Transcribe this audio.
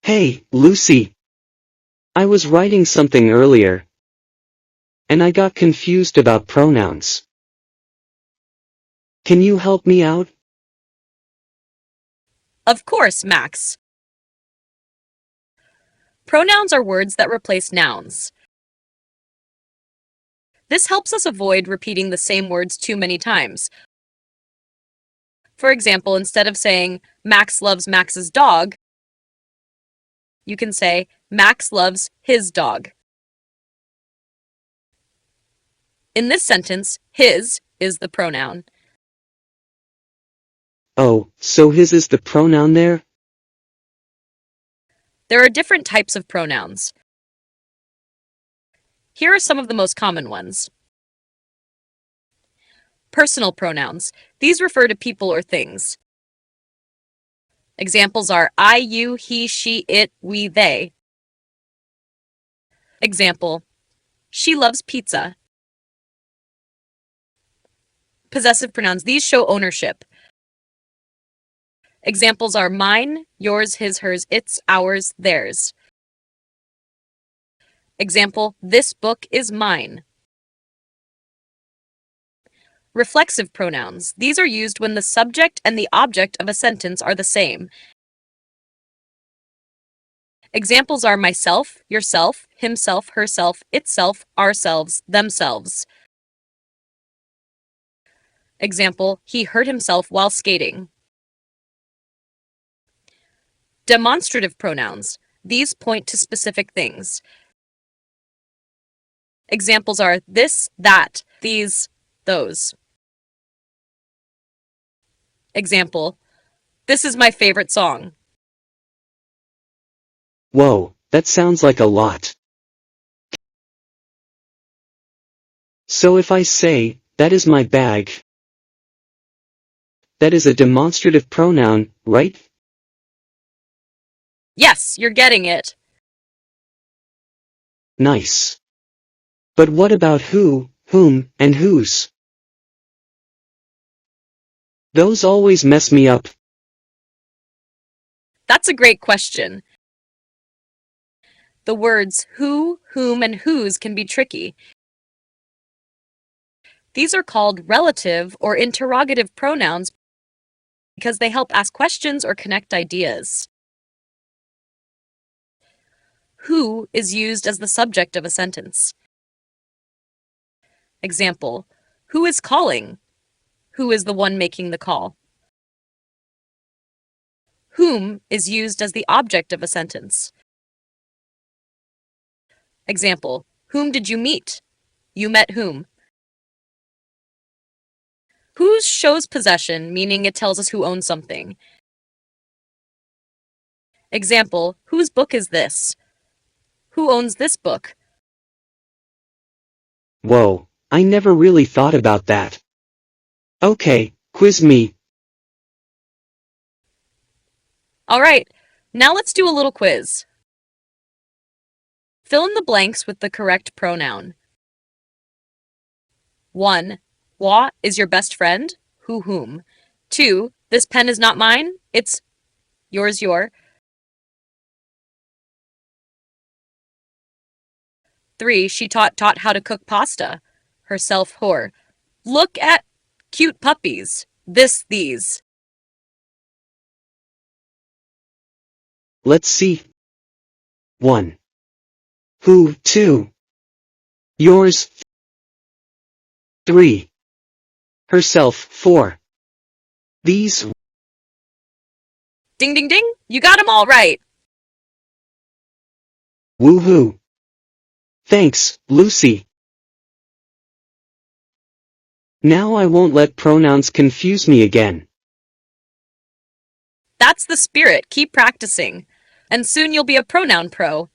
Hey, Lucy. I was writing something earlier, and I got confused about pronouns. Can you help me out? Of course, Max. Pronouns are words that replace nouns. This helps us avoid repeating the same words too many times. For example, instead of saying, Max loves Max's dog, you can say, Max loves his dog. In this sentence, his is the pronoun. Oh, so his is the pronoun there? There are different types of pronouns. Here are some of the most common ones. Personal pronouns. These refer to people or things. Examples are I, you, he, she, it, we, they. Example, she loves pizza. Possessive pronouns. These show ownership. Examples are mine, yours, his, hers, its, ours, theirs. Example, this book is mine. Reflexive pronouns. These are used when the subject and the object of a sentence are the same. Examples are myself, yourself, himself, herself, itself, ourselves, themselves. Example, he hurt himself while skating. Demonstrative pronouns. These point to specific things. Examples are this, that, these, those. Example, this is my favorite song. Whoa, that sounds like a lot. So if I say, that is my bag, that is a demonstrative pronoun, right? Yes, you're getting it. Nice. But what about who, whom, and whose? Those always mess me up. That's a great question. The words who, whom, and whose can be tricky. These are called relative or interrogative pronouns because they help ask questions or connect ideas. Who is used as the subject of a sentence. Example, who is calling? Who is the one making the call? Whom is used as the object of a sentence. Example, whom did you meet? You met whom? Whose shows possession, meaning it tells us who owns something. Example, whose book is this? Who owns this book? Whoa, I never really thought about that. Okay, quiz me. All right, now let's do a little quiz. Fill in the blanks with the correct pronoun. 1. Wa is your best friend? Who, whom? 2. This pen is not mine? It's yours, your. 3. She taught how to cook pasta. Herself, her. Look at cute puppies. This, these. Let's see. 1. Who, 2. Yours. 3. Herself, 4. These. Ding, ding, ding. You got them all right. Woohoo. Thanks, Lucy. Now I won't let pronouns confuse me again. That's the spirit. Keep practicing. And soon you'll be a pronoun pro.